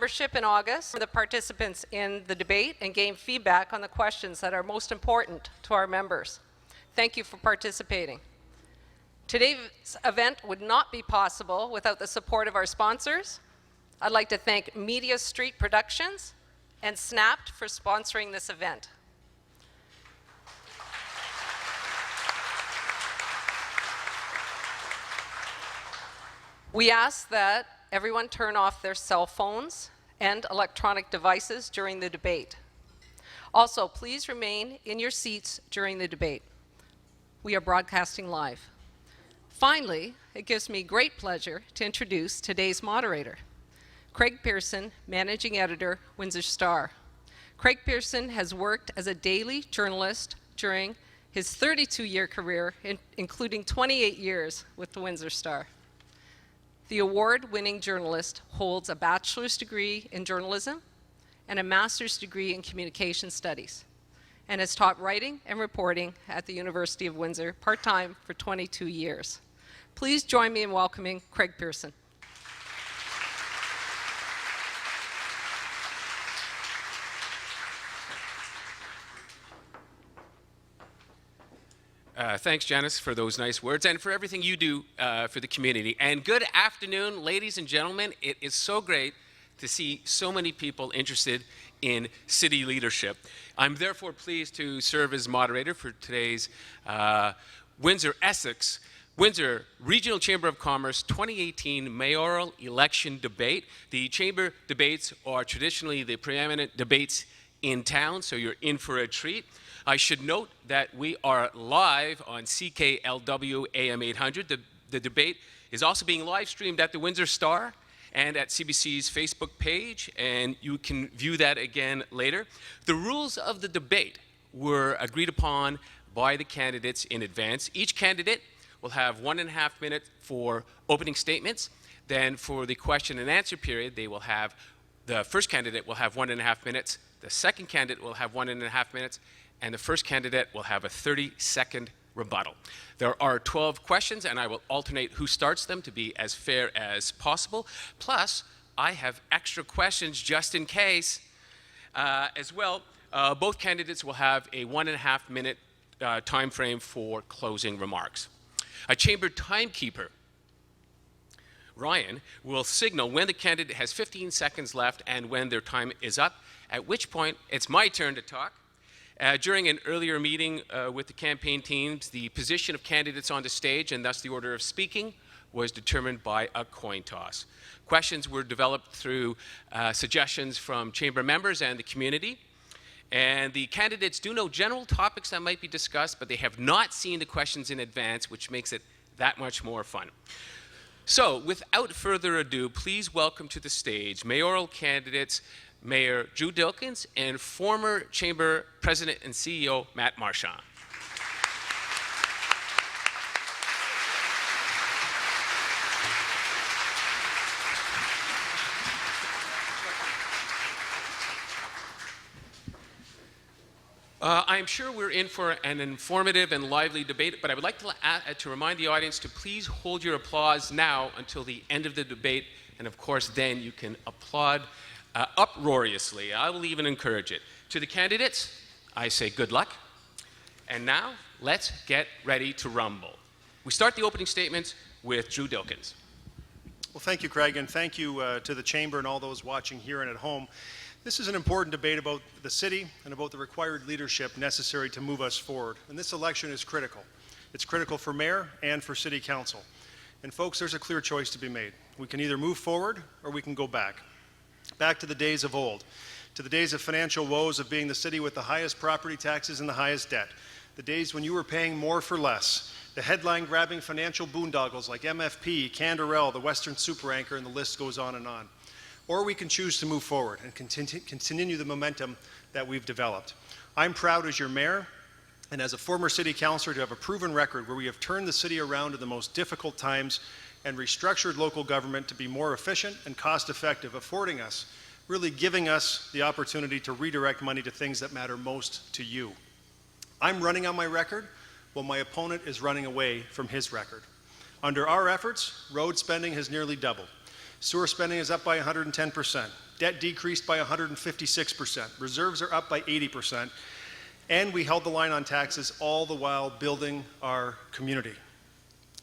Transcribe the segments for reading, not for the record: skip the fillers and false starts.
membership in August for the participants in the debate and gain feedback on the questions that are most important to our members. Thank you for participating. Today's event would not be possible without the support of our sponsors. I'd like to thank Media Street Productions and Snapped for sponsoring this event. We ask that everyone turn off their cell phones and electronic devices during the debate. Also, please remain in your seats during the debate. We are broadcasting live. Finally, it gives me great pleasure to introduce today's moderator, Craig Pearson, Managing Editor, Windsor Star. Craig Pearson has worked as a daily journalist during his 32-year career, including 28 years with the Windsor Star. The award-winning journalist holds a bachelor's degree in journalism and a master's degree in communication studies, and has taught writing and reporting at the University of Windsor part-time for 22 years. Please join me in welcoming Craig Pearson. Thanks, Janice, for those nice words and for everything you do for the community. And good afternoon, ladies and gentlemen. It is so great to see so many people interested in city leadership. I'm therefore pleased to serve as moderator for today's Windsor Regional Chamber of Commerce 2018 mayoral election debate. The chamber debates are traditionally the preeminent debates in town, so you're in for a treat. I should note that we are live on CKLW AM 800. The debate is also being live streamed at the Windsor Star and at CBC's Facebook page, and you can view that again later. The rules of the debate were agreed upon by the candidates in advance. Each candidate will have 1.5 minutes for opening statements. Then for the question and answer period, the first candidate will have 1.5 minutes, the second candidate will have 1.5 minutes, and the first candidate will have a 30-second rebuttal. There are 12 questions, and I will alternate who starts them to be as fair as possible. Plus, I have extra questions just in case as well. Both candidates will have a 1.5 minute time frame for closing remarks. A chamber timekeeper, Ryan, will signal when the candidate has 15 seconds left and when their time is up, at which point it's my turn to talk. During an earlier meeting with the campaign teams, the position of candidates on the stage and thus the order of speaking was determined by a coin toss. Questions were developed through suggestions from chamber members and the community. And the candidates do know general topics that might be discussed, but they have not seen the questions in advance, which makes it that much more fun. So, without further ado, please welcome to the stage mayoral candidates Mayor Drew Dilkens and former Chamber President and CEO Matt Marchand. I'm sure we're in for an informative and lively debate, but I would like to remind the audience to please hold your applause now until the end of the debate, and of course then you can applaud uproariously. I will even encourage it. To the candidates, I say good luck. And now, let's get ready to rumble. We start the opening statements with Drew Dilkens. Well, thank you, Craig, and thank you to the Chamber and all those watching here and at home. This is an important debate about the city and about the required leadership necessary to move us forward. And this election is critical. It's critical for Mayor and for City Council. And folks, there's a clear choice to be made. We can either move forward or we can go back. Back to the days of old, to the days of financial woes of being the city with the highest property taxes and the highest debt, the days when you were paying more for less, the headline-grabbing financial boondoggles like MFP, Canderel, the Western Super Anchor, and the list goes on and on. Or we can choose to move forward and continue the momentum that we've developed. I'm proud as your mayor and as a former city councillor to have a proven record where we have turned the city around in the most difficult times and restructured local government to be more efficient and cost-effective, affording us, really giving us the opportunity to redirect money to things that matter most to you. I'm running on my record, while my opponent is running away from his record. Under our efforts, road spending has nearly doubled. Sewer spending is up by 110%. Debt decreased by 156%. Reserves are up by 80%. And we held the line on taxes, all the while building our community.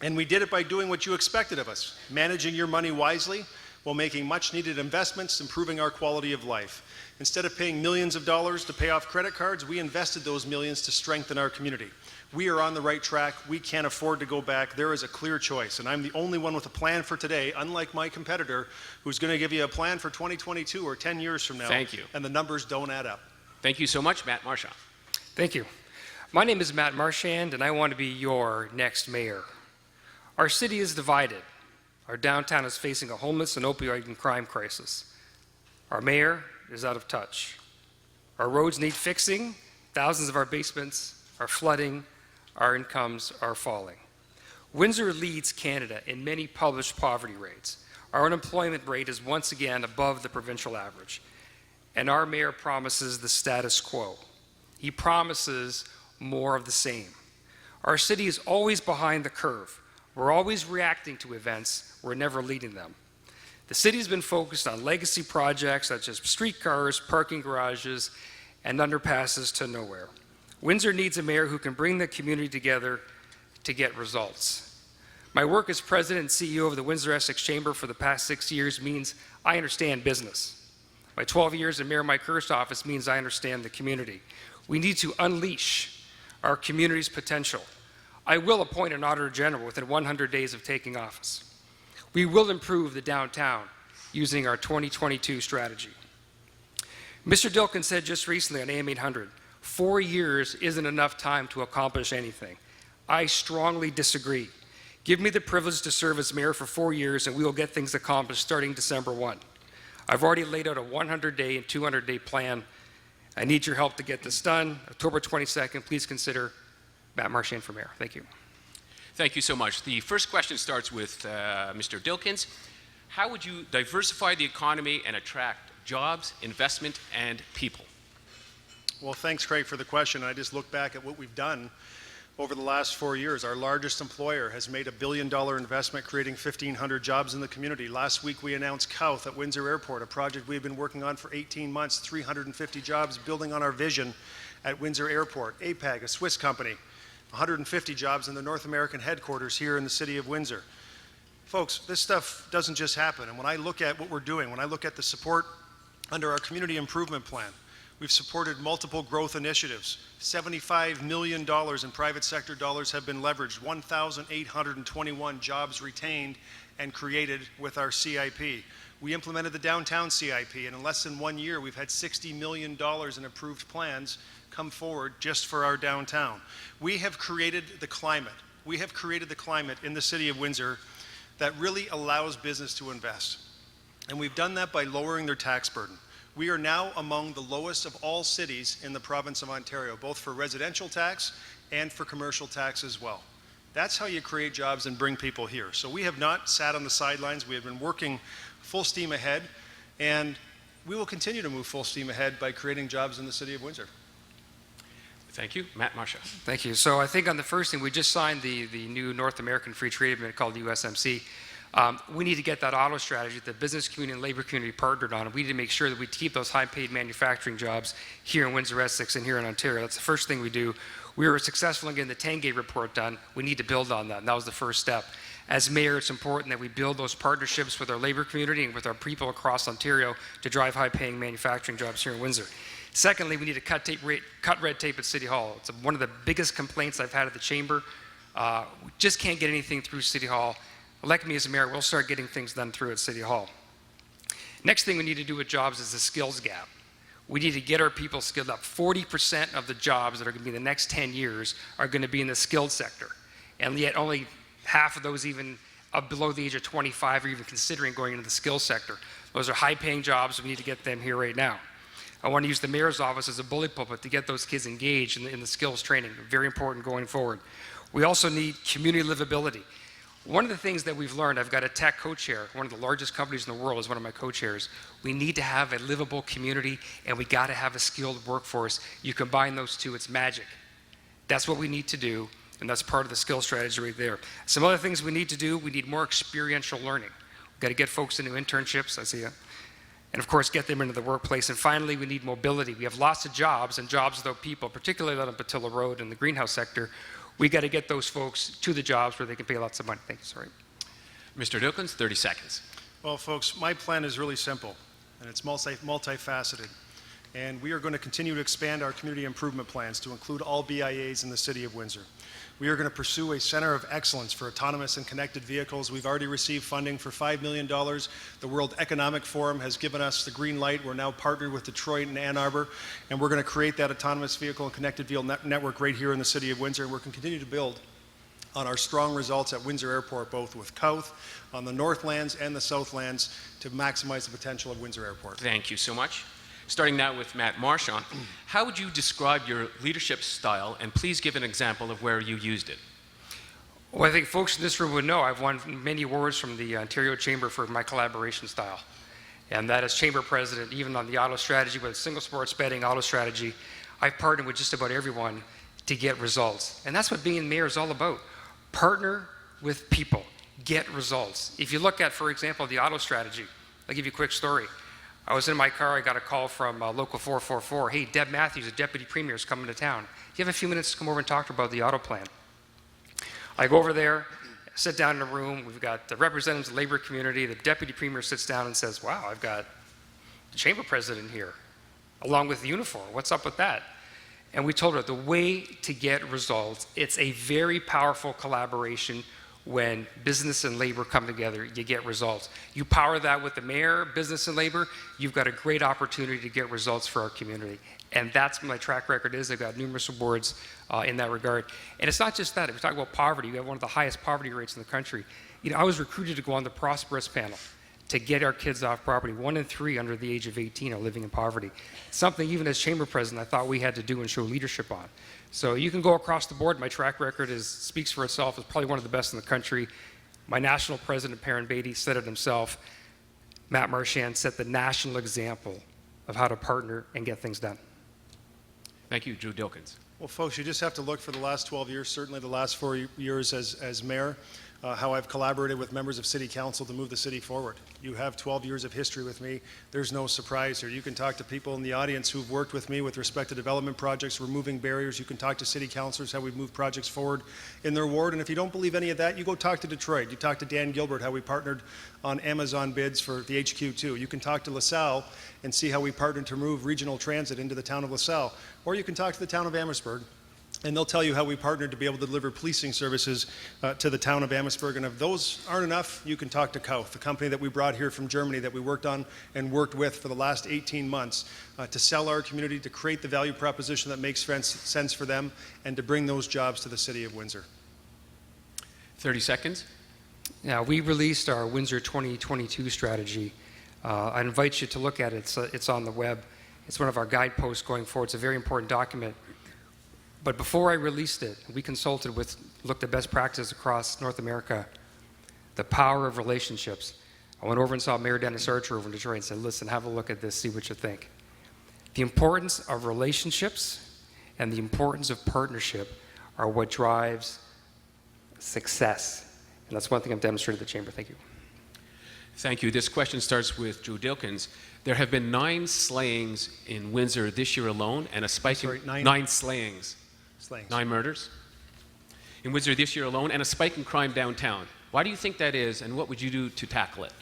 And we did it by doing what you expected of us, managing your money wisely while making much needed investments, improving our quality of life. Instead of paying millions of dollars to pay off credit cards, we invested those millions to strengthen our community. We are on the right track. We can't afford to go back. There is a clear choice, and I'm the only one with a plan for today, unlike my competitor, who's going to give you a plan for 2022 or 10 years from now. Thank you. And the numbers don't add up. Thank you so much, Matt Marchand. Thank you. My name is Matt Marchand, and I want to be your next mayor. Our city is divided. Our downtown is facing a homeless and opioid and crime crisis. Our mayor is out of touch. Our roads need fixing. Thousands of our basements are flooding. Our incomes are falling. Windsor leads Canada in many published poverty rates. Our unemployment rate is once again above the provincial average. And our mayor promises the status quo. He promises more of the same. Our city is always behind the curve. We're always reacting to events. We're never leading them. The city has been focused on legacy projects such as streetcars, parking garages, and underpasses to nowhere. Windsor needs a mayor who can bring the community together to get results. My work as president and CEO of the Windsor Essex Chamber for the past 6 years means I understand business. My 12 years in Mayor Mike Hurst's office means I understand the community. We need to unleash our community's potential. I will appoint an auditor general within 100 days of taking office. We will improve the downtown using our 2022 strategy. Mr. Dilkin said just recently on AM 800, 4 years isn't enough time to accomplish anything. I strongly disagree. Give me the privilege to serve as mayor for 4 years and we will get things accomplished starting December 1. I've already laid out a 100-day and 200-day plan. I need your help to get this done. October 22nd, please consider Matt Marchand for mayor. Thank you. Thank you so much. The first question starts with Mr. Dilkins. How would you diversify the economy and attract jobs, investment, and people? Well, thanks, Craig, for the question. I just look back at what we've done over the last 4 years. Our largest employer has made $1 billion investment, creating 1,500 jobs in the community. Last week, we announced Kouth at Windsor Airport, a project we've been working on for 18 months, 350 jobs, building on our vision at Windsor Airport. APAG, a Swiss company, 150 jobs in the North American headquarters here in the city of Windsor. Folks, this stuff doesn't just happen. And when I look at what we're doing, when I look at the support under our community improvement plan, we've supported multiple growth initiatives. $75 million in private sector dollars have been leveraged, 1,821 jobs retained and created with our CIP. We implemented the downtown CIP, and in less than 1 year, we've had $60 million in approved plans come forward just for our downtown. We have created the climate. We have created the climate in the city of Windsor that really allows business to invest. And we've done that by lowering their tax burden. We are now among the lowest of all cities in the province of Ontario, both for residential tax and for commercial tax as well. That's how you create jobs and bring people here. So we have not sat on the sidelines. We have been working full steam ahead, and we will continue to move full steam ahead by creating jobs in the city of Windsor. Thank you. Matt Marchand. Thank you. So I think on the first thing, we just signed the new North American Free Trade Agreement called the USMC. We need to get that auto strategy that the business community and labor community partnered on. And we need to make sure that we keep those high-paid manufacturing jobs here in Windsor, Essex, and here in Ontario. That's the first thing we do. We were successful in getting the 10-gate report done. We need to build on that, and that was the first step. As mayor, it's important that we build those partnerships with our labor community and with our people across Ontario to drive high-paying manufacturing jobs here in Windsor. Secondly, we need to cut red tape at City Hall. It's one of the biggest complaints I've had at the Chamber. We just can't get anything through City Hall. Elect me as a mayor, we'll start getting things done through at City Hall. Next thing we need to do with jobs is the skills gap. We need to get our people skilled up. 40% of the jobs that are going to be in the next 10 years are going to be in the skilled sector. And yet only half of those even below the age of 25 are even considering going into the skills sector. Those are high-paying jobs. We need to get them here right now. I want to use the mayor's office as a bully pulpit to get those kids engaged in the skills training. Very important going forward. We also need community livability. One of the things that we've learned, I've got a tech co-chair, one of the largest companies in the world is one of my co-chairs. We need to have a livable community and we got to have a skilled workforce. You combine those two, it's magic. That's what we need to do, and that's part of the skill strategy right there. Some other things we need to do, we need more experiential learning. Got to get folks into internships, I see you. And of course, get them into the workplace. And finally, we need mobility. We have lots of jobs and jobs without people, particularly on Pattilla Road and the greenhouse sector. We got to get those folks to the jobs where they can pay lots of money. Thank you, sorry. Mr. Dilkens, 30 seconds. Well, folks, my plan is really simple, and it's multifaceted. And we are going to continue to expand our community improvement plans to include all BIAs in the City of Windsor. We are going to pursue a center of excellence for autonomous and connected vehicles. We've already received funding for $5 million. The World Economic Forum has given us the green light. We're now partnered with Detroit and Ann Arbor, and we're going to create that autonomous vehicle and connected vehicle network right here in the City of Windsor. We're going to continue to build on our strong results at Windsor Airport, both with Cowth on the Northlands and the Southlands, to maximize the potential of Windsor Airport. Thank you so much. Starting now with Matt Marchand, how would you describe your leadership style, and please give an example of where you used it? Well, I think folks in this room would know I've won many awards from the Ontario Chamber for my collaboration style. And that as Chamber President, even on the auto strategy, with single sports betting, auto strategy, I've partnered with just about everyone to get results. And that's what being mayor is all about. Partner with people, get results. If you look at, for example, the auto strategy, I'll give you a quick story. I was in my car, I got a call from Local 444. Hey, Deb Matthews, the Deputy Premier, is coming to town. Do you have a few minutes to come over and talk to her about the auto plan? I go over there, sit down in a room. We've got the representatives of the labor community. The Deputy Premier sits down and says, wow, I've got the Chamber President here, along with the uniform. What's up with that? And we told her the way to get results, it's a very powerful collaboration. When business and labor come together, you get results. You power that with the mayor, business and labor, you've got a great opportunity to get results for our community. And that's what my track record is. I've got numerous awards in that regard. And it's not just that. If we talk about poverty, we have one of the highest poverty rates in the country. You know, I was recruited to go on the Prosperous panel to get our kids off poverty. 1 in 3 under the age of 18 are living in poverty. Something even as Chamber President I thought we had to do and show leadership on. So you can go across the board. My track record speaks for itself. It's probably one of the best in the country. My national president, Perrin Beatty, said it himself. Matt Marchand set the national example of how to partner and get things done. Thank you, Drew Dilkens. Well, folks, you just have to look for the last 12 years, certainly the last 4 years as mayor, how I've collaborated with members of City Council to move the city forward. You have 12 years of history with me. There's no surprise here. You can talk to people in the audience who've worked with me with respect to development projects, removing barriers. You can talk to city councilors, how we've moved projects forward in their ward. And if you don't believe any of that, you go talk to Detroit. You talk to Dan Gilbert, how we partnered on Amazon bids for the HQ2. You can talk to LaSalle and see how we partnered to move regional transit into the town of LaSalle. Or you can talk to the town of Amherstburg, and they'll tell you how we partnered to be able to deliver policing services to the town of Amherstburg. And if those aren't enough, you can talk to Cowth, the company that we brought here from Germany that we worked on and worked with for the last 18 months to sell our community, to create the value proposition that makes sense for them, and to bring those jobs to the City of Windsor. 30 seconds. Now, we released our Windsor 2022 strategy. I invite you to look at it. It's on the web. It's one of our guideposts going forward. It's a very important document. But before I released it, we consulted with, looked at best practices across North America, the power of relationships. I went over and saw Mayor Dennis Archer over in Detroit and said, listen, have a look at this, see what you think. The importance of relationships and the importance of partnership are what drives success. And that's one thing I've demonstrated at the Chamber. Thank you. Thank you. This question starts with Drew Dilkens. There have been 9 slayings in Windsor this year alone, and a spike in 9 slayings. 9 murders in Windsor this year alone, and a spike in crime downtown. Why do you think that is, and what would you do to tackle it?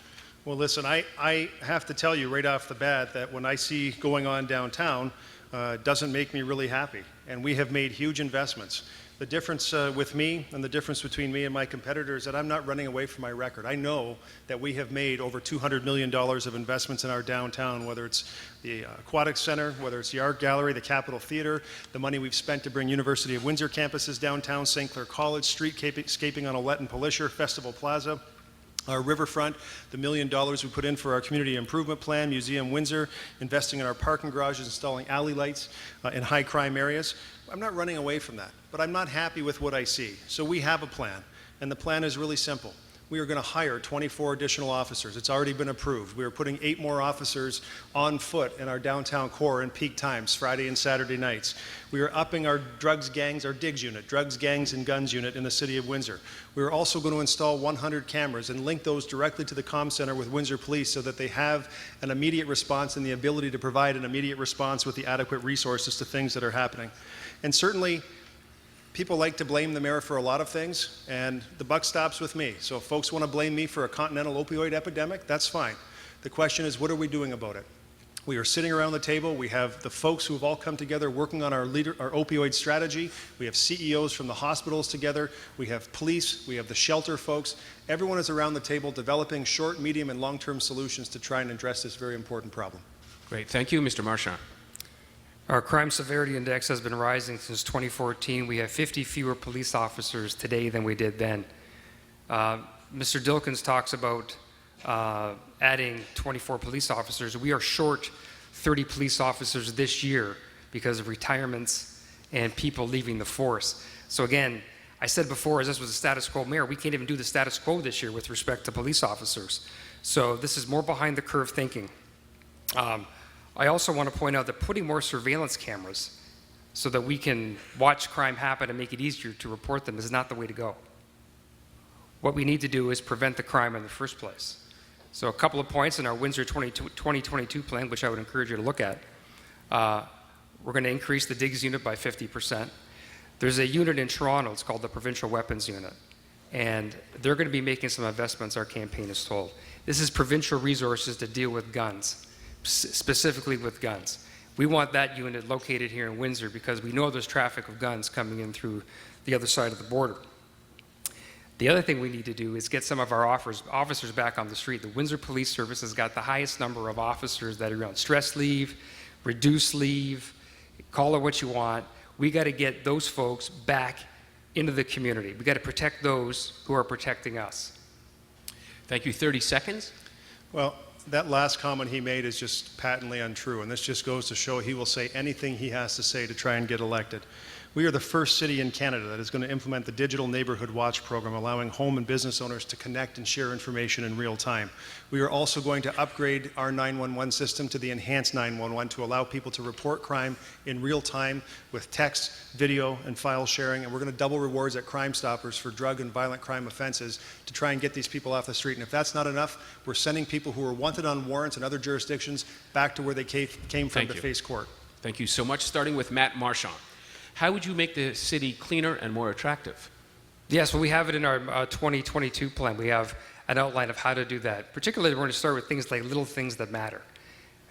Well, listen, I have to tell you right off the bat that when I see going on downtown, it doesn't make me really happy. And we have made huge investments. The difference with me and the difference between me and my competitors is that I'm not running away from my record. I know that we have made over $200 million of investments in our downtown, whether it's the Aquatic Center, whether it's the Art Gallery, the Capitol Theater, the money we've spent to bring University of Windsor campuses downtown, St. Clair College, streetscaping on Olette and Polisher, Festival Plaza, our riverfront, the $1 million we put in for our community improvement plan, Museum Windsor, investing in our parking garages, installing alley lights in high crime areas. I'm not running away from that, but I'm not happy with what I see. So we have a plan, and the plan is really simple. we are going to hire 24 additional officers. It's already been approved. We are putting 8 more officers on foot in our downtown core in peak times, Friday and Saturday nights. We are upping our drugs, gangs, our DIGS unit, drugs, gangs, and guns unit in the city of Windsor. We are also going to install 100 cameras and link those directly to the comm center with Windsor Police so that they have an immediate response and the ability to provide an immediate response with the adequate resources to things that are happening. And certainly, people like to blame the mayor for a lot of things, and the buck stops with me. So if folks want to blame me for a continental opioid epidemic, that's fine. The question is, what are we doing about it? We are sitting around the table. We have the folks who have all come together working on our opioid strategy. We have CEOs from the hospitals together. We have police. We have the shelter folks. Everyone is around the table developing short, medium, and long-term solutions to try and address this very important problem. Great. Thank you, Mr. Marchand. Our crime severity index has been rising since 2014. We have 50 fewer police officers today than we did then. Mr. Dilkins talks about adding 24 police officers. We are short 30 police officers this year because of retirements and people leaving the force. So again, I said before, as this was a status quo mayor, we can't even do the status quo this year with respect to police officers. So this is more behind the curve thinking. I also want to point out that putting more surveillance cameras so that we can watch crime happen and make it easier to report them is not the way to go. What we need to do is prevent the crime in the first place. So a couple of points in our Windsor 2022 plan, which I would encourage you to look at. We're going to increase the DIGS unit by 50%. There's a unit in Toronto, it's called the Provincial Weapons Unit, and they're going to be making some investments, our campaign is told. This is provincial resources to deal with guns. Specifically with guns. We want that unit located here in Windsor because we know there's traffic of guns coming in through the other side of the border. The other thing we need to do is get some of our officers back on the street. The Windsor Police Service has got the highest number of officers that are on stress leave, reduced leave, call it what you want. We got to get those folks back into the community. We got to protect those who are protecting us. Thank you. 30 seconds. Well, that last comment he made is just patently untrue, and this just goes to show he will say anything he has to say to try and get elected. We are the first city in Canada that is going to implement the Digital Neighborhood Watch program, allowing home and business owners to connect and share information in real time. We are also going to upgrade our 911 system to the enhanced 911 to allow people to report crime in real time with text, video, and file sharing. And we're going to double rewards at Crime Stoppers for drug and violent crime offenses to try and get these people off the street. And if that's not enough, we're sending people who are wanted on warrants in other jurisdictions back to where they came from to face court. Thank you so much. Starting with Matt Marchand. How would you make the city cleaner and more attractive? Yes, well, we have it in our 2022 plan. We have an outline of how to do that. Particularly, we're going to start with things like little things that matter.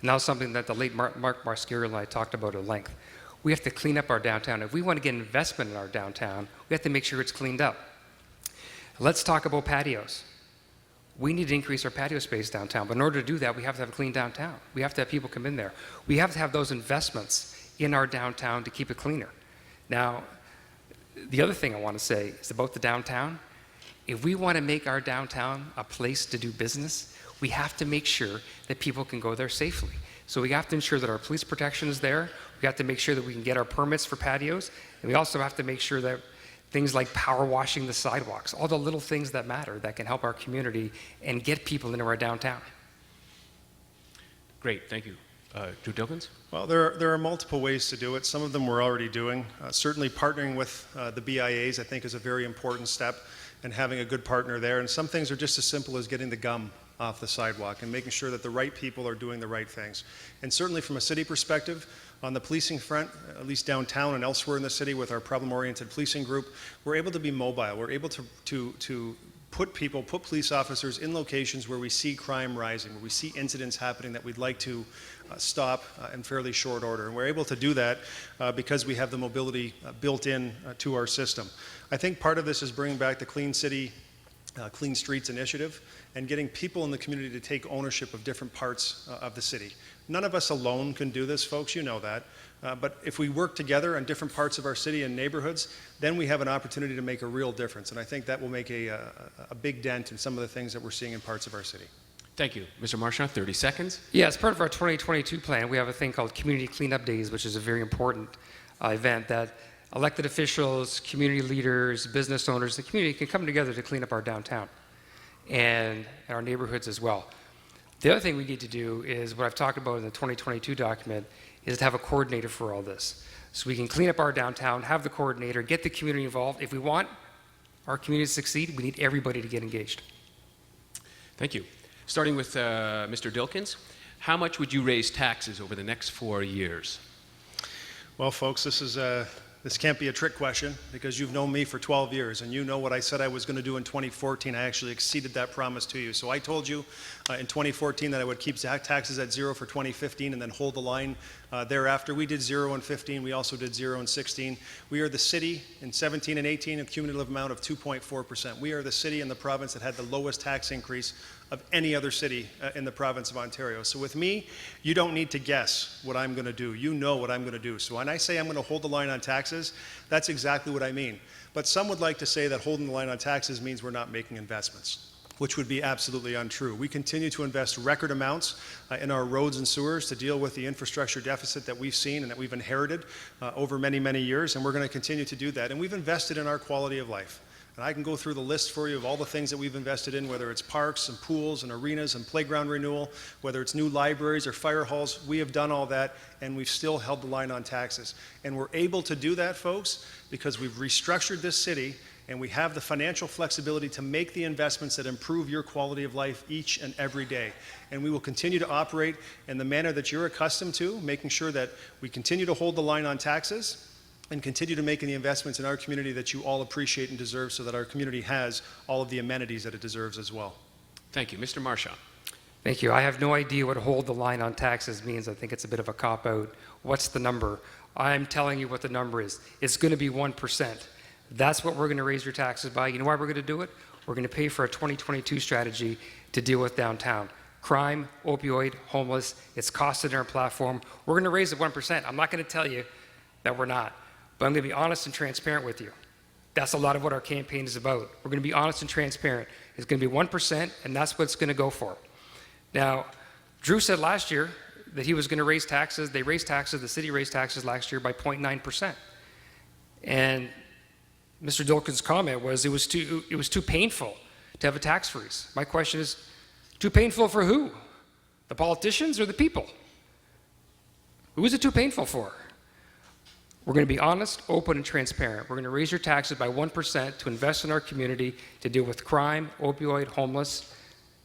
And that was something that the late Mark Mascaro and I talked about at length. We have to clean up our downtown. If we want to get investment in our downtown, we have to make sure it's cleaned up. Let's talk about patios. We need to increase our patio space downtown, but in order to do that, we have to have a clean downtown. We have to have people come in there. We have to have those investments in our downtown to keep it cleaner. Now, the other thing I want to say is about the downtown. If we want to make our downtown a place to do business, we have to make sure that people can go there safely. So we have to ensure that our police protection is there. We have to make sure that we can get our permits for patios. And we also have to make sure that things like power washing the sidewalks, all the little things that matter that can help our community and get people into our downtown. Great, thank you. Drew Dilkins? Well, there are multiple ways to do it. Some of them we're already doing. Certainly partnering with the BIAs, I think, is a very important step, and having a good partner there. And some things are just as simple as getting the gum off the sidewalk and making sure that the right people are doing the right things. And certainly from a city perspective, on the policing front, at least downtown and elsewhere in the city with our problem-oriented policing group, we're able to be mobile. We're able to put police officers in locations where we see crime rising, where we see incidents happening that we'd like to stop in fairly short order. And we're able to do that because we have the mobility built in to our system. I think part of this is bringing back the Clean City, Clean Streets initiative and getting people in the community to take ownership of different parts of the city. None of us alone can do this, folks, you know that. But if we work together on different parts of our city and neighborhoods, then we have an opportunity to make a real difference. And I think that will make a big dent in some of the things that we're seeing in parts of our city. Thank you. Mr. Marchand, 30 seconds. Yeah, as part of our 2022 plan, we have a thing called Community Cleanup Days, which is a very important event that elected officials, community leaders, business owners, the community can come together to clean up our downtown. and our neighborhoods as well. The other thing we need to do is what I've talked about in the 2022 document is to have a coordinator for all this. So we can clean up our downtown, have the coordinator, get the community involved. If we want our community to succeed, we need everybody to get engaged. Thank you. Starting with Mr. Dilkins, how much would you raise taxes over the next 4 years? Well, folks, this can't be a trick question because you've known me for 12 years and you know what I said I was going to do in 2014. I actually exceeded that promise to you. So I told you in 2014 that I would keep taxes at zero for 2015 and then hold the line thereafter. We did zero in 15. We also did zero in 16. We are the city in 17 and 18, a cumulative amount of 2.4%. We are the city in the province that had the lowest tax increase of any other city in the province of Ontario. So with me, you don't need to guess what I'm going to do. You know what I'm going to do. So when I say I'm going to hold the line on taxes, that's exactly what I mean. But some would like to say that holding the line on taxes means we're not making investments, which would be absolutely untrue. We continue to invest record amounts in our roads and sewers to deal with the infrastructure deficit that we've seen and that we've inherited over many, many years, and we're going to continue to do that. And we've invested in our quality of life. And I can go through the list for you of all the things that we've invested in, whether it's parks and pools and arenas and playground renewal, whether it's new libraries or fire halls. We have done all that, and we've still held the line on taxes. And we're able to do that, folks, because we've restructured this city, and we have the financial flexibility to make the investments that improve your quality of life each and every day. And we will continue to operate in the manner that you're accustomed to, making sure that we continue to hold the line on taxes, and continue to make the investments in our community that you all appreciate and deserve so that our community has all of the amenities that it deserves as well. Thank you. Mr. Marchand. Thank you. I have no idea what hold the line on taxes means. I think it's a bit of a cop-out. What's the number? I'm telling you what the number is. It's going to be 1%. That's what we're going to raise your taxes by. You know why we're going to do it? We're going to pay for a 2022 strategy to deal with downtown. Crime, opioid, homeless, it's costed in our platform. We're going to raise it 1%. I'm not going to tell you that we're not. But I'm going to be honest and transparent with you. That's a lot of what our campaign is about. We're going to be honest and transparent. It's going to be 1%, and that's what it's going to go for. Now, Drew said last year that he was going to raise taxes. They raised taxes, the city raised taxes last year by 0.9%. And Mr. Dilkins' comment was it was too painful to have a tax freeze. My question is, too painful for who? The politicians or the people? Who is it too painful for? We're going to be honest, open, and transparent. We're going to raise your taxes by 1% to invest in our community, to deal with crime, opioid, homeless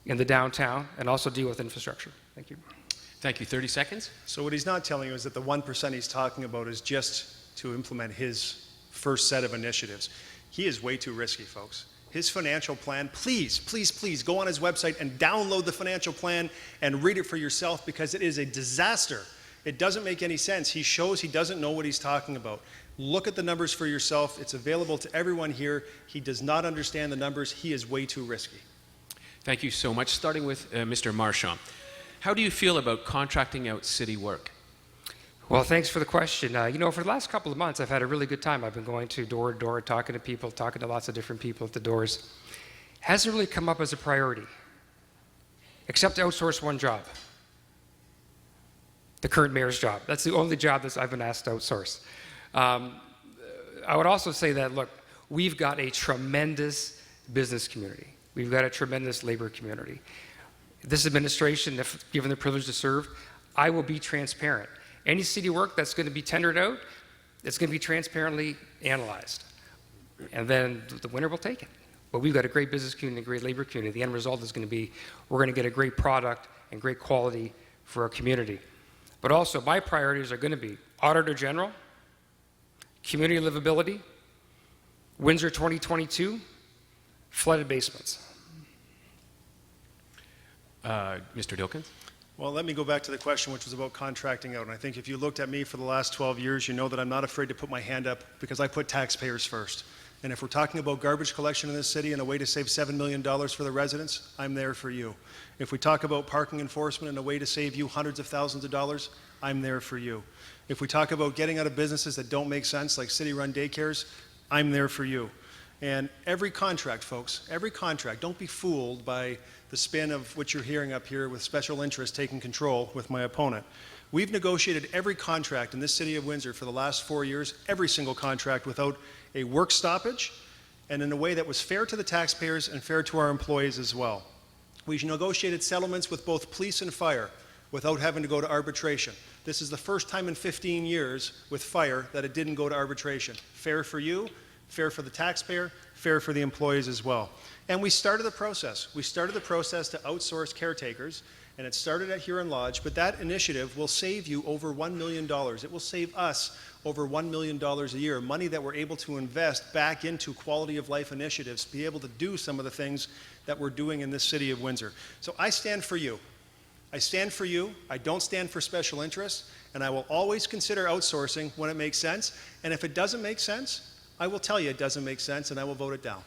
in the downtown, and also deal with infrastructure. Thank you. Thank you. 30 seconds. So what he's not telling you is that the 1% he's talking about is just to implement his first set of initiatives. He is way too risky, folks. His financial plan, please, please, please go on his website and download the financial plan and read it for yourself because it is a disaster. It doesn't make any sense. He shows he doesn't know what he's talking about. Look at the numbers for yourself. It's available to everyone here. He does not understand the numbers. He is way too risky. Thank you so much. Starting with Mr. Marchand. How do you feel about contracting out city work? Well, thanks for the question. For the last couple of months, I've had a really good time. I've been going to door to door, talking to people, talking to lots of different people at the doors. Hasn't really come up as a priority, except to outsource one job. The current mayor's job. That's the only job that I've been asked to outsource. I would also say that, look, we've got a tremendous business community. We've got a tremendous labor community. This administration, if given the privilege to serve, I will be transparent. Any city work that's going to be tendered out, it's going to be transparently analyzed. And then the winner will take it. But we've got a great business community, a great labor community. The end result is going to be we're going to get a great product and great quality for our community. But also, my priorities are going to be Auditor General, community livability, Windsor 2022, flooded basements. Mr. Dilkins? Well, let me go back to the question, which was about contracting out. And I think if you looked at me for the last 12 years, you know that I'm not afraid to put my hand up because I put taxpayers first. And if we're talking about garbage collection in this city and a way to save $7 million for the residents, I'm there for you. If we talk about parking enforcement and a way to save you hundreds of thousands of dollars, I'm there for you. If we talk about getting out of businesses that don't make sense, like city-run daycares, I'm there for you. And every contract, folks, every contract, don't be fooled by the spin of what you're hearing up here with special interests taking control with my opponent. We've negotiated every contract in this city of Windsor for the last 4 years, every single contract without a work stoppage and in a way that was fair to the taxpayers and fair to our employees as well. We negotiated settlements with both police and fire without having to go to arbitration. This is the first time in 15 years with fire that it didn't go to arbitration. Fair for you, fair for the taxpayer, fair for the employees as well. And we started the process. We started the process to outsource caretakers, and it started at Huron Lodge, but that initiative will save you over $1 million. It will save us over $1 million a year, money that we're able to invest back into quality of life initiatives, to be able to do some of the things that we're doing in this city of Windsor. So I stand for you. I stand for you. I don't stand for special interests, and I will always consider outsourcing when it makes sense. And if it doesn't make sense, I will tell you it doesn't make sense, and I will vote it down.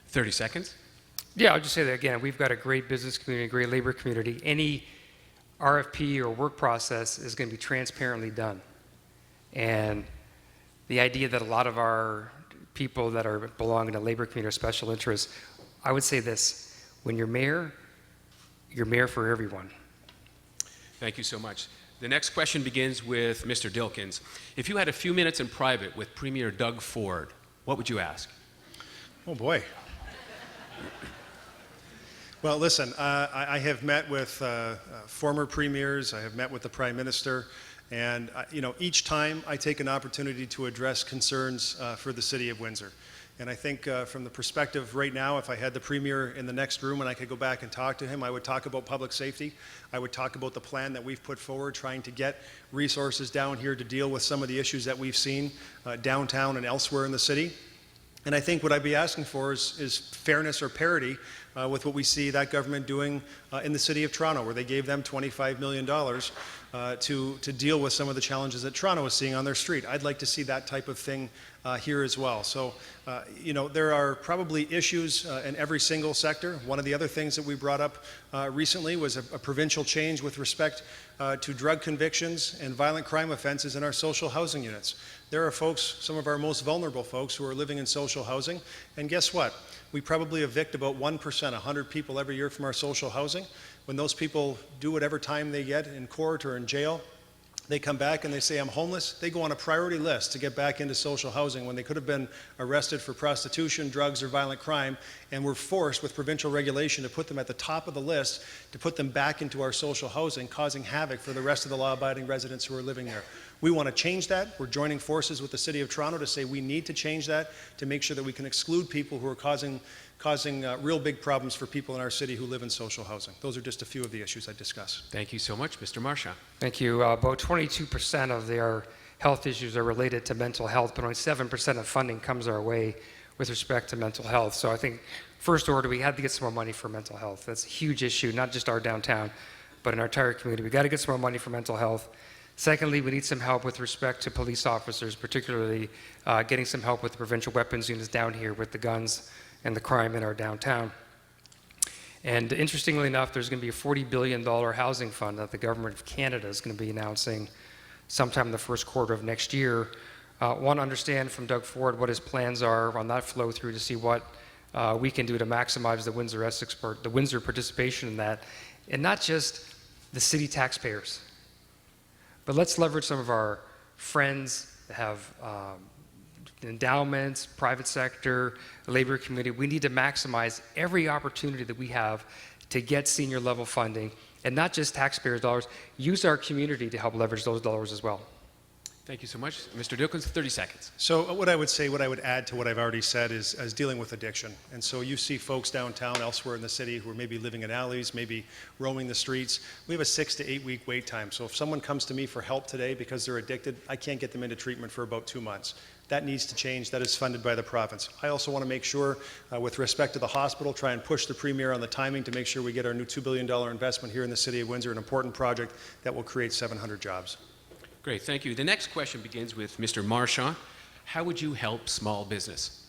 30 seconds. Yeah, I'll just say that again. We've got a great business community, a great labor community. Any RFP or work process is going to be transparently done. And the idea that a lot of our people that belong in a labor community are special interests, I would say this: when you're mayor for everyone. Thank you so much. The next question begins with Mr. Dilkins. If you had a few minutes in private with Premier Doug Ford, what would you ask? Oh boy. Well, listen, I have met with former premiers, I have met with the Prime Minister, and each time I take an opportunity to address concerns for the City of Windsor. And I think from the perspective right now, if I had the Premier in the next room and I could go back and talk to him, I would talk about public safety. I would talk about the plan that we've put forward, trying to get resources down here to deal with some of the issues that we've seen downtown and elsewhere in the city. And I think what I'd be asking for is fairness or parity with what we see that government doing in the City of Toronto, where they gave them $25 million to deal with some of the challenges that Toronto is seeing on their street. I'd like to see that type of thing here as well. So, there are probably issues in every single sector. One of the other things that we brought up recently was a provincial change with respect to drug convictions and violent crime offenses in our social housing units. There are folks, some of our most vulnerable folks, who are living in social housing, and guess what? We probably evict about 1%, 100 people every year from our social housing. When those people do whatever time they get in court or in jail, they come back and they say, I'm homeless. They go on a priority list to get back into social housing when they could have been arrested for prostitution, drugs, or violent crime, and we're forced with provincial regulation to put them at the top of the list, to put them back into our social housing, causing havoc for the rest of the law-abiding residents who are living there. We want to change that. We're joining forces with the City of Toronto to say we need to change that to make sure that we can exclude people who are causing real big problems for people in our city who live in social housing. Those are just a few of the issues I discuss. Thank you so much, Mr. Marchand. Thank you. About 22% of their health issues are related to mental health, but only 7% of funding comes our way with respect to mental health. So I think, first order, we had to get some more money for mental health. That's a huge issue, not just our downtown, but in our entire community. We got to get some more money for mental health. Secondly, we need some help with respect to police officers, particularly getting some help with the provincial weapons units down here with the guns and the crime in our downtown. And interestingly enough, there's going to be a $40 billion housing fund that the Government of Canada is going to be announcing sometime in the first quarter of next year. Want to understand from Doug Ford what his plans are on that flow through to see what we can do to maximize the Windsor participation in that, and not just the city taxpayers. But let's leverage some of our friends that have endowments, private sector, labor community. We need to maximize every opportunity that we have to get senior level funding, and not just taxpayers' dollars. Use our community to help leverage those dollars as well. Thank you so much. Mr. Dilkins, 30 seconds. So what I would add to what I've already said is dealing with addiction. And so you see folks downtown, elsewhere in the city, who are maybe living in alleys, maybe roaming the streets. We have a 6 to 8 week wait time. So if someone comes to me for help today because they're addicted, I can't get them into treatment for about 2 months. That needs to change. That is funded by the province. I also want to make sure, with respect to the hospital, try and push the Premier on the timing to make sure we get our new $2 billion investment here in the City of Windsor, an important project that will create 700 jobs. Great, thank you. The next question begins with Mr. Marchand. How would you help small business?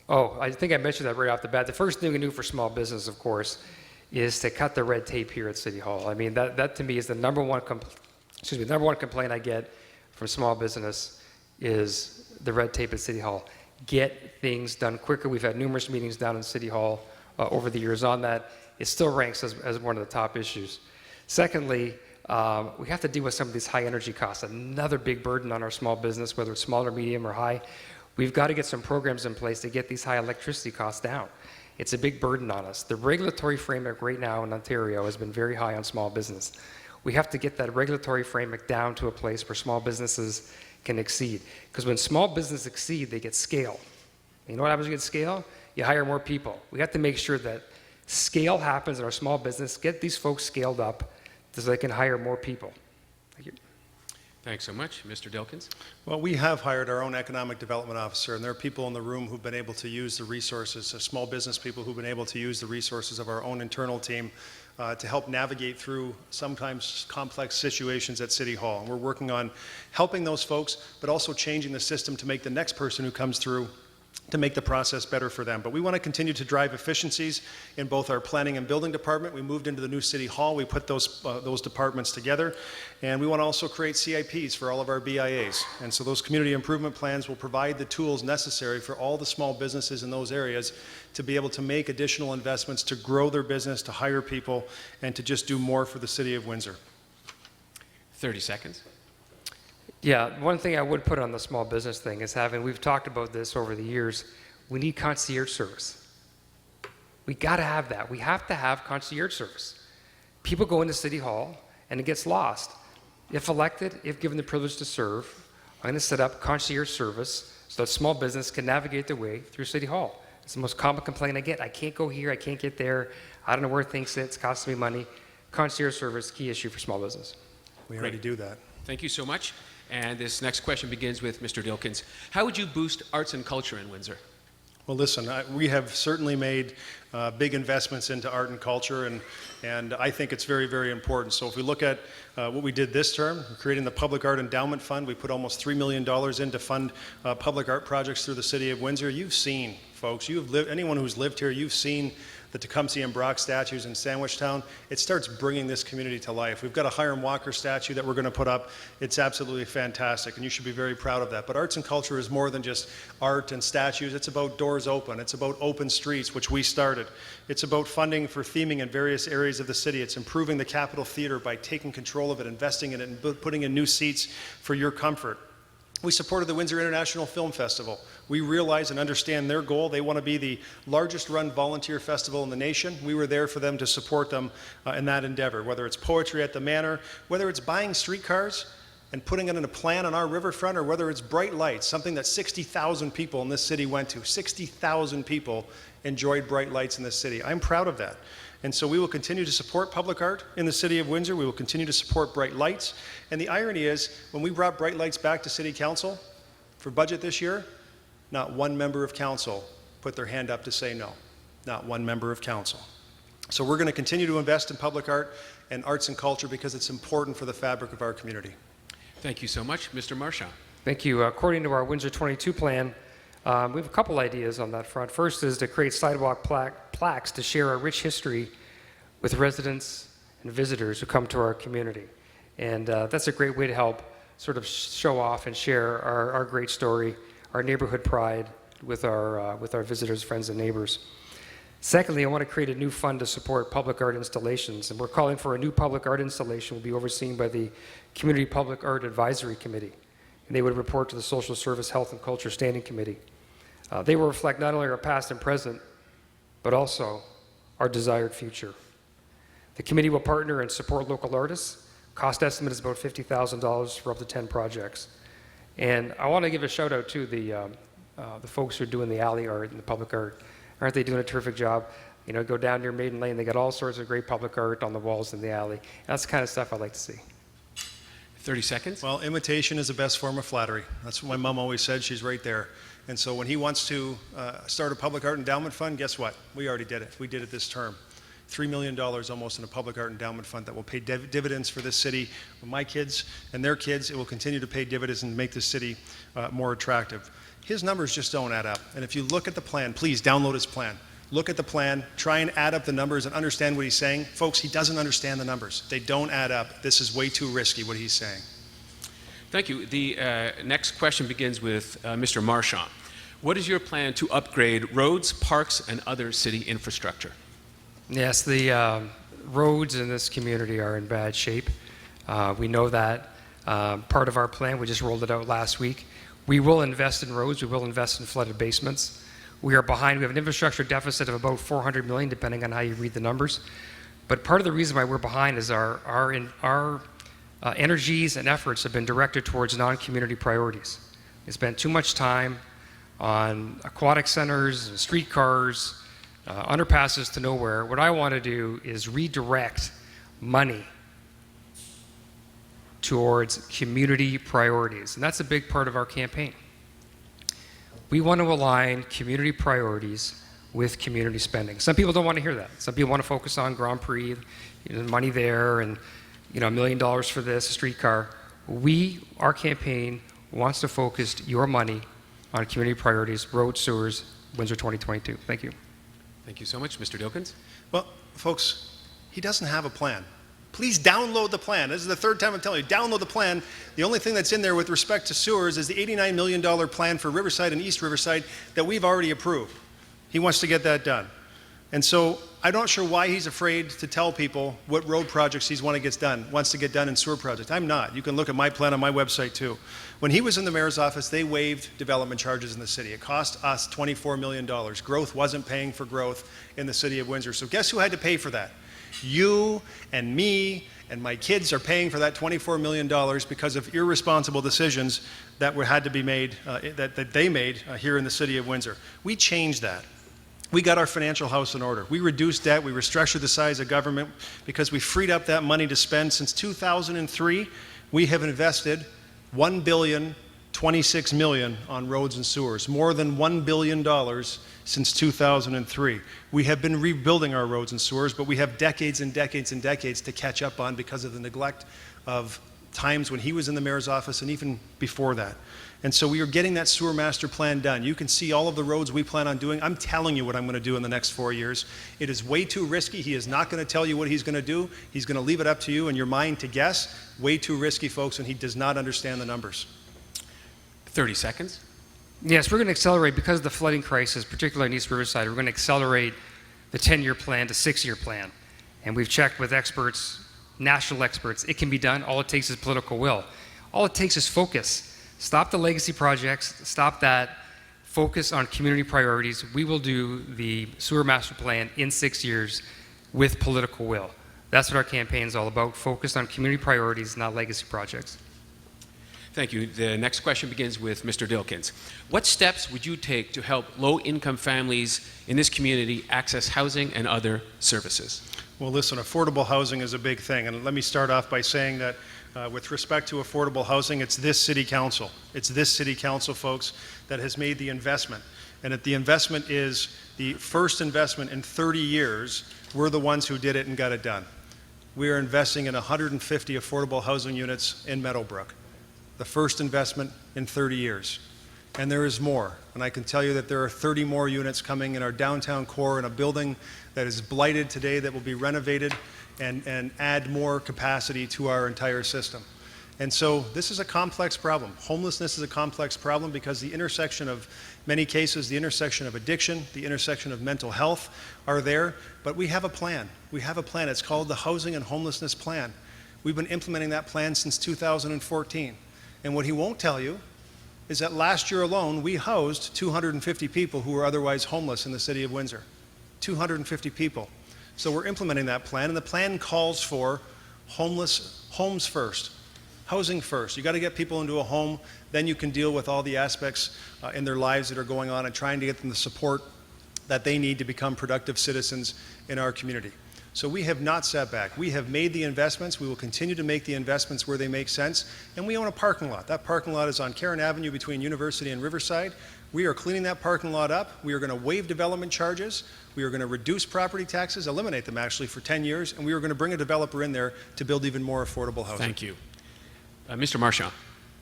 Oh, I think I mentioned that right off the bat. The first thing we can do for small business, of course, is to cut the red tape here at City Hall. I mean, that to me is the number one complaint I get from small business is the red tape at City Hall. Get things done quicker. We've had numerous meetings down in City Hall over the years on that. It still ranks as one of the top issues. Secondly, we have to deal with some of these high energy costs, another big burden on our small business, whether it's small or medium or high. We've got to get some programs in place to get these high electricity costs down. It's a big burden on us. The regulatory framework right now in Ontario has been very high on small business. We have to get that regulatory framework down to a place where small businesses can exceed. Because when small businesses exceed, they get scale. You know what happens when you get scale? You hire more people. We have to make sure that scale happens in our small business, get these folks scaled up so they can hire more people. Thank you. Thanks so much. Mr. Dilkins? Well, we have hired our own economic development officer, and there are people in the room who've been able to use the resources, small business people who've been able to use the resources of our own internal team to help navigate through sometimes complex situations at City Hall. And we're working on helping those folks, but also changing the system to make the next person who comes through to make the process better for them. But we want to continue to drive efficiencies in both our planning and building department. We moved into the new City Hall. We put those departments together. And we want to also create CIPs for all of our BIAs. And so those community improvement plans will provide the tools necessary for all the small businesses in those areas to be able to make additional investments, to grow their business, to hire people, and to just do more for the City of Windsor. 30 seconds. Yeah, one thing I would put on the small business thing is we've talked about this over the years, we need concierge service. We got to have that. We have to have concierge service. People go into City Hall and it gets lost. If elected, if given the privilege to serve, I'm going to set up concierge service so that small business can navigate their way through City Hall. It's the most common complaint I get. I can't go here, I can't get there, I don't know where things sit, it's costing me money. Concierge service, key issue for small business. We already do that. Thank you so much. And this next question begins with Mr. Dilkins. How would you boost arts and culture in Windsor? Well, listen, we have certainly made big investments into art and culture, and I think it's very, very important. So if we look at what we did this term, we're creating the Public Art Endowment Fund. We put almost $3 million in to fund public art projects through the City of Windsor. You've seen, folks, anyone who's lived here, you've seen the Tecumseh and Brock statues in Sandwich Town. It starts bringing this community to life. We've got a Hiram Walker statue that we're going to put up. It's absolutely fantastic, and you should be very proud of that. But arts and culture is more than just art and statues. It's about doors open. It's about open streets, which we started. It's about funding for theming in various areas of the city. It's improving the Capitol Theater by taking control of it, investing in it, and putting in new seats for your comfort. We supported the Windsor International Film Festival. We realize and understand their goal. They want to be the largest run volunteer festival in the nation. We were there for them to support them in that endeavor, whether it's poetry at the Manor, whether it's buying streetcars and putting it in a plan on our riverfront, or whether it's bright lights, something that 60,000 people in this city went to. 60,000 people enjoyed bright lights in this city. I'm proud of that. And so we will continue to support public art in the City of Windsor. We will continue to support bright lights. And the irony is, when we brought bright lights back to City Council for budget this year, not one member of council put their hand up to say no. Not one member of council. So we're going to continue to invest in public art and arts and culture because it's important for the fabric of our community. Thank you so much. Mr. Marchand. Thank you. According to our Windsor 22 plan, we have a couple ideas on that front. First is to create sidewalk plaques to share our rich history with residents and visitors who come to our community. And that's a great way to help sort of show off and share our great story, our neighborhood pride with our visitors, friends, and neighbors. Secondly, I want to create a new fund to support public art installations. And we're calling for a new public art installation will be overseen by the Community Public Art Advisory Committee. And they would report to the Social Service, Health, and Culture Standing Committee. They will reflect not only our past and present, but also our desired future. The committee will partner and support local artists. Cost estimate is about $50,000 for up to 10 projects. And I want to give a shout out to the folks who are doing the alley art and the public art. Aren't they doing a terrific job? You know, go down near Maiden Lane, they got all sorts of great public art on the walls in the alley. That's the kind of stuff I like to see. 30 seconds. Well, imitation is the best form of flattery. That's what my mom always said. She's right there. And so when he wants to start a public art endowment fund, guess what? We already did it. We did it this term. $3 million almost in a public art endowment fund that will pay dividends for this city. For my kids and their kids, it will continue to pay dividends and make this city more attractive. His numbers just don't add up. And if you look at the plan, please download his plan. Look at the plan, try and add up the numbers and understand what he's saying. Folks, he doesn't understand the numbers. They don't add up. This is way too risky, what he's saying. Thank you. The next question begins with Mr. Marchand. What is your plan to upgrade roads, parks, and other city infrastructure? Yes, the roads in this community are in bad shape. We know that. Part of our plan, we just rolled it out last week. We will invest in roads. We will invest in flooded basements. We are behind. We have an infrastructure deficit of about $400 million, depending on how you read the numbers. But part of the reason why we're behind is our energies and efforts have been directed towards non-community priorities. We spent too much time on aquatic centers, streetcars, underpasses to nowhere. What I want to do is redirect money towards community priorities, and that's a big part of our campaign. We want to align community priorities with community spending. Some people don't want to hear that. Some people want to focus on Grand Prix, money there, and $1 million for this, a streetcar. Our campaign wants to focus your money on community priorities, roads, sewers, Windsor 2022. Thank you. Thank you so much, Mr. Dilkins. Well, folks, he doesn't have a plan. Please download the plan. This is the third time I'm telling you, download the plan. The only thing that's in there with respect to sewers is the $89 million plan for Riverside and East Riverside that we've already approved. He wants to get that done. And so I'm not sure why he's afraid to tell people what road projects he wants to get done in sewer projects. I'm not. You can look at my plan on my website too. When he was in the mayor's office, they waived development charges in the city. It cost us $24 million. Growth wasn't paying for growth in the city of Windsor. So guess who had to pay for that? You and me and my kids are paying for that $24 million because of irresponsible decisions that had to be made, that they made here in the city of Windsor. We changed that. We got our financial house in order. We reduced debt. We restructured the size of government because we freed up that money to spend. Since 2003, we have invested $1.026 billion on roads and sewers, more than $1 billion since 2003. We have been rebuilding our roads and sewers, but we have decades and decades and decades to catch up on because of the neglect of times when he was in the mayor's office and even before that. And so we are getting that sewer master plan done. You can see all of the roads we plan on doing. I'm telling you what I'm going to do in the next 4 years. It is way too risky. He is not going to tell you what he's going to do. He's going to leave it up to you and your mind to guess. Way too risky, folks, and he does not understand the numbers. 30 seconds. Yes, we're going to accelerate because of the flooding crisis, particularly in East Riverside. We're going to accelerate the 10-year plan to 6-year plan. And we've checked with experts, national experts. It can be done. All it takes is political will. All it takes is focus. Stop the legacy projects. Stop that. Focus on community priorities. We will do the sewer master plan in 6 years with political will. That's what our campaign is all about. Focus on community priorities, not legacy projects. Thank you. The next question begins with Mr. Dilkins. What steps would you take to help low-income families in this community access housing and other services? Well, listen, affordable housing is a big thing. And let me start off by saying that with respect to affordable housing, it's this city council. It's this city council, folks, that has made the investment. And if the investment is the first investment in 30 years, we're the ones who did it and got it done. We are investing in 150 affordable housing units in Meadowbrook. The first investment in 30 years. And there is more. And I can tell you that there are 30 more units coming in our downtown core in a building that is blighted today that will be renovated and add more capacity to our entire system. And so this is a complex problem. Homelessness is a complex problem because the intersection of many cases, the intersection of addiction, the intersection of mental health are there, but we have a plan. We have a plan. It's called the Housing and Homelessness Plan. We've been implementing that plan since 2014. And what he won't tell you is that last year alone, we housed 250 people who were otherwise homeless in the city of Windsor. 250 people. So we're implementing that plan, and the plan calls for homes first, housing first. You got to get people into a home, then you can deal with all the aspects in their lives that are going on and trying to get them the support that they need to become productive citizens in our community. So we have not sat back. We have made the investments. We will continue to make the investments where they make sense. And we own a parking lot. That parking lot is on Karen Avenue between University and Riverside. We are cleaning that parking lot up. We are going to waive development charges. We are going to reduce property taxes, eliminate them actually for 10 years, and we are going to bring a developer in there to build even more affordable housing. Thank you. Mr. Marchand.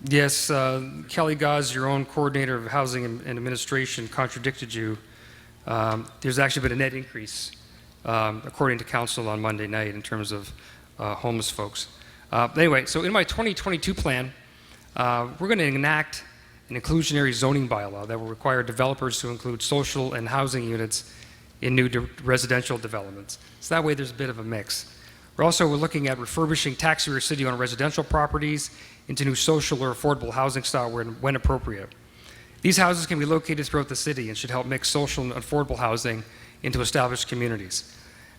Yes, Kelly Gause, your own coordinator of housing and administration, contradicted you. There's actually been a net increase, according to council on Monday night, in terms of homeless folks. Anyway, so in my 2022 plan, we're going to enact an inclusionary zoning bylaw that will require developers to include social and housing units in new residential developments. So that way there's a bit of a mix. We're looking at refurbishing tax-free city-owned residential properties into new social or affordable housing style when appropriate. These houses can be located throughout the city and should help mix social and affordable housing into established communities.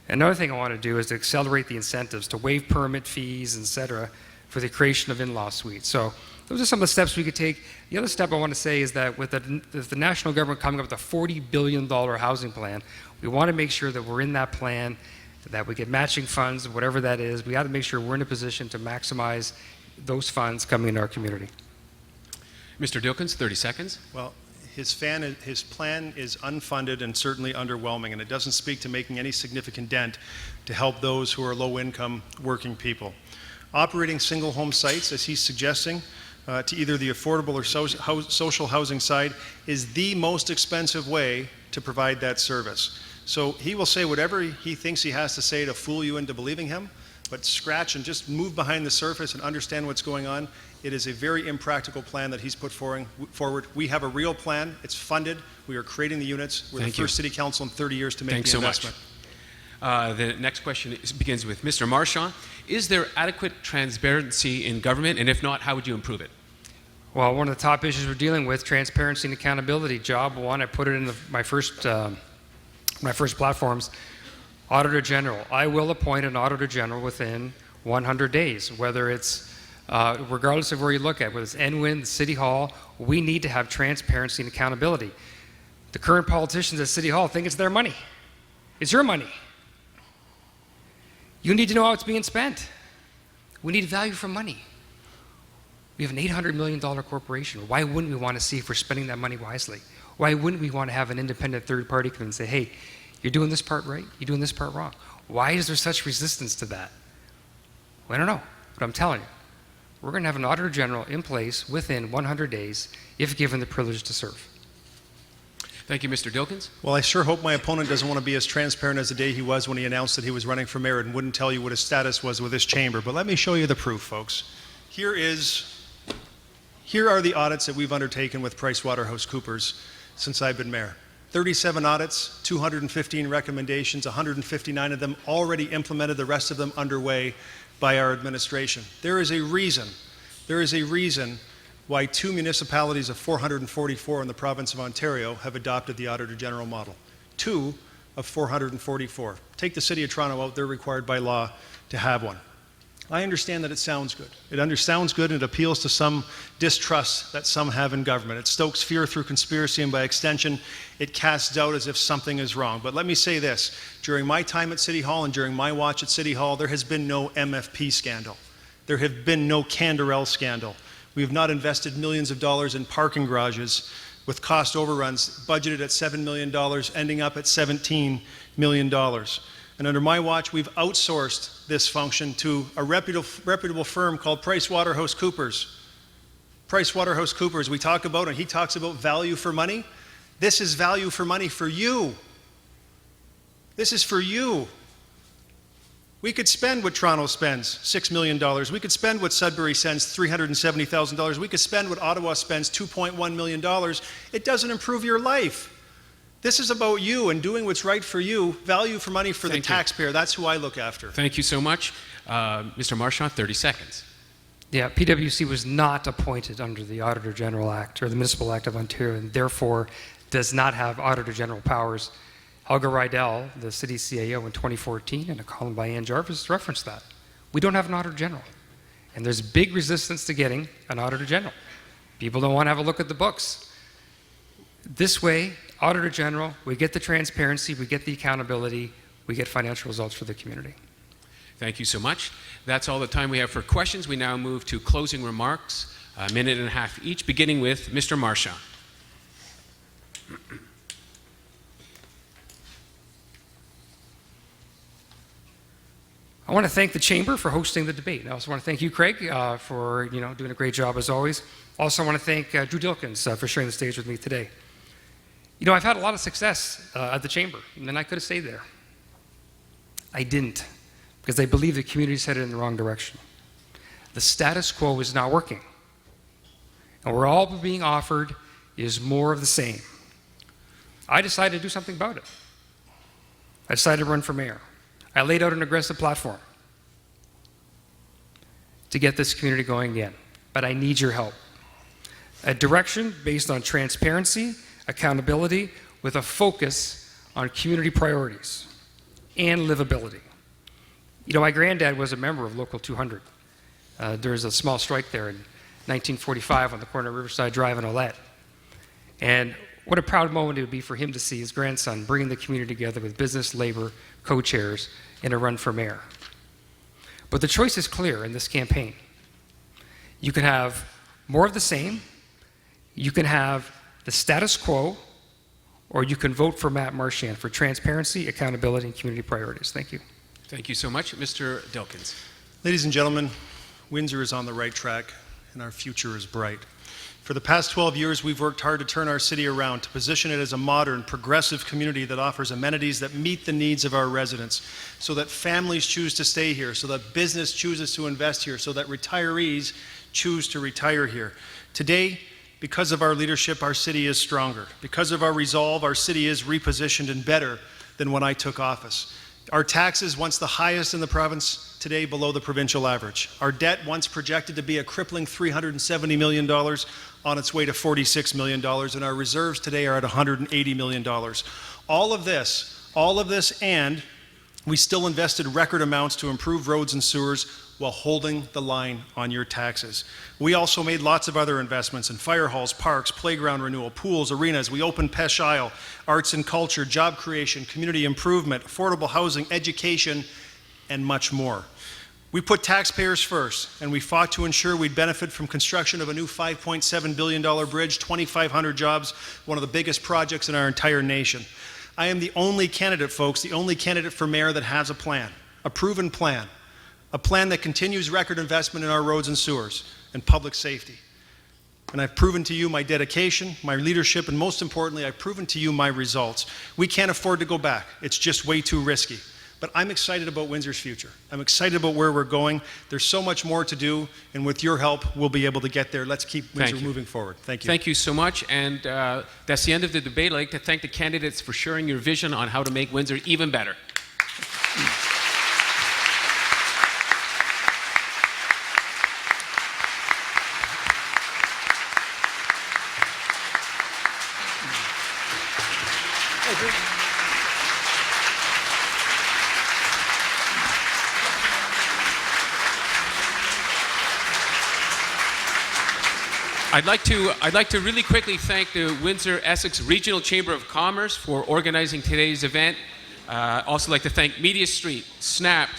Another thing I want to do is to accelerate the incentives to waive permit fees, etc., for the creation of in-law suites. So those are some of the steps we could take. The other step I want to say is that with the national government coming up with a $40 billion housing plan, we want to make sure that we're in that plan, that we get matching funds, whatever that is. We got to make sure we're in a position to maximize those funds coming into our community. Mr. Dilkens, 30 seconds. Well, his plan is unfunded and certainly underwhelming, and it doesn't speak to making any significant dent to help those who are low-income working people. Operating single home sites, as he's suggesting, to either the affordable or social housing side is the most expensive way to provide that service. So he will say whatever he thinks he has to say to fool you into believing him, but scratch and just move behind the surface and understand what's going on. It is a very impractical plan that he's put forward. We have a real plan. It's funded. We are creating the units. We're the first city council in 30 years to make the investment. The next question begins with Mr. Marchand. Is there adequate transparency in government, and if not, how would you improve it? Well, one of the top issues we're dealing with, transparency and accountability. Job one, I put it in my first platforms. Auditor General. I will appoint an Auditor General within 100 days, whether it's, regardless of where you look at, whether it's NWIN, the City Hall, we need to have transparency and accountability. The current politicians at City Hall think it's their money. It's your money. You need to know how it's being spent. We need value for money. We have an $800 million corporation. Why wouldn't we want to see if we're spending that money wisely? Why wouldn't we want to have an independent third party come and say, hey, you're doing this part right, you're doing this part wrong? Why is there such resistance to that? Well, I don't know, but I'm telling you, we're going to have an Auditor General in place within 100 days if given the privilege to serve. Thank you, Mr. Dilkens. Well, I sure hope my opponent doesn't want to be as transparent as the day he was when he announced that he was running for mayor and wouldn't tell you what his status was with this chamber. But let me show you the proof, folks. Here are the audits that we've undertaken with PricewaterhouseCoopers since I've been mayor. 37 audits, 215 recommendations, 159 of them already implemented, the rest of them underway by our administration. There is a reason why 2 municipalities of 444 in the province of Ontario have adopted the Auditor General model. 2 of 444. Take the City of Toronto out, they're required by law to have one. I understand that it sounds good. It sounds good and it appeals to some distrust that some have in government. It stokes fear through conspiracy, and by extension, it casts doubt as if something is wrong. But let me say this, during my time at City Hall and during my watch at City Hall, there has been no MFP scandal. There have been no Canderel scandal. We have not invested millions of dollars in parking garages with cost overruns budgeted at $7 million, ending up at $17 million. And under my watch, we've outsourced this function to a reputable firm called PricewaterhouseCoopers. PricewaterhouseCoopers, we talk about, and he talks about value for money. This is value for money for you. This is for you. We could spend what Toronto spends, $6 million. We could spend what Sudbury spends, $370,000. We could spend what Ottawa spends, $2.1 million. It doesn't improve your life. This is about you and doing what's right for you, value for money for the taxpayer. That's who I look after. Thank you so much. Mr. Marchand, 30 seconds. Yeah, PwC was not appointed under the Auditor General Act or the Municipal Act of Ontario, and therefore does not have Auditor General powers. Helga Rydell, the city CAO in 2014, in a column by Ann Jarvis, referenced that. We don't have an Auditor General. And there's big resistance to getting an Auditor General. People don't want to have a look at the books. This way, Auditor General, we get the transparency, we get the accountability, we get financial results for the community. Thank you so much. That's all the time we have for questions. We now move to closing remarks, a minute and a half each, beginning with Mr. Marchand. I want to thank the Chamber for hosting the debate. I also want to thank you, Craig, for doing a great job as always. Also, I want to thank Drew Dilkens for sharing the stage with me today. I've had a lot of success at the Chamber, and then I could have stayed there. I didn't, because I believe the community's headed in the wrong direction. The status quo is not working. And what we're all being offered is more of the same. I decided to do something about it. I decided to run for mayor. I laid out an aggressive platform. to get this community going again, but I need your help. A direction based on transparency, accountability, with a focus on community priorities and livability. You know, my granddad was a member of Local 200. There was a small strike there in 1945 on the corner of Riverside Drive and Olette. And what a proud moment it would be for him to see his grandson bringing the community together with business, labor, co-chairs in a run for mayor. But the choice is clear in this campaign. You can have more of the same, you can have the status quo, or you can vote for Matt Marchand for transparency, accountability, and community priorities. Thank you. Thank you so much. Mr. Dilkins. Ladies and gentlemen, Windsor is on the right track, and our future is bright. For the past 12 years, we've worked hard to turn our city around, to position it as a modern, progressive community that offers amenities that meet the needs of our residents, so that families choose to stay here, so that business chooses to invest here, so that retirees choose to retire here. Today, because of our leadership, our city is stronger. Because of our resolve, our city is repositioned and better than when I took office. Our taxes, once the highest in the province, today below the provincial average. Our debt, once projected to be a crippling $370 million, on its way to $46 million, and our reserves today are at $180 million. All of this, and we still invested record amounts to improve roads and sewers while holding the line on your taxes. We also made lots of other investments in fire halls, parks, playground renewal, pools, arenas. We opened Pesh Isle, arts and culture, job creation, community improvement, affordable housing, education, and much more. We put taxpayers first, and we fought to ensure we'd benefit from construction of a new $5.7 billion bridge, 2,500 jobs, one of the biggest projects in our entire nation. I am the only candidate, folks, the only candidate for mayor that has a plan, a proven plan, a plan that continues record investment in our roads and sewers and public safety. And I've proven to you my dedication, my leadership, and most importantly, I've proven to you my results. We can't afford to go back. It's just way too risky. But I'm excited about Windsor's future. I'm excited about where we're going. There's so much more to do, and with your help, we'll be able to get there. Let's keep Windsor moving forward. Thank you. Thank you so much, and that's the end of the debate. I'd like to thank the candidates for sharing your vision on how to make Windsor even better. I'd like to really quickly thank the Windsor-Essex Regional Chamber of Commerce for organizing today's event. Also like to thank Media Street, Snap,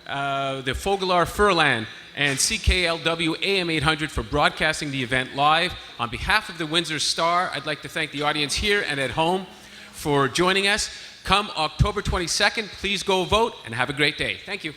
the Fogelar Furland, and CKLW AM 800 for broadcasting the event live. On behalf of the Windsor Star, I'd like to thank the audience here and at home for joining us. Come October 22nd, please go vote and have a great day. Thank you.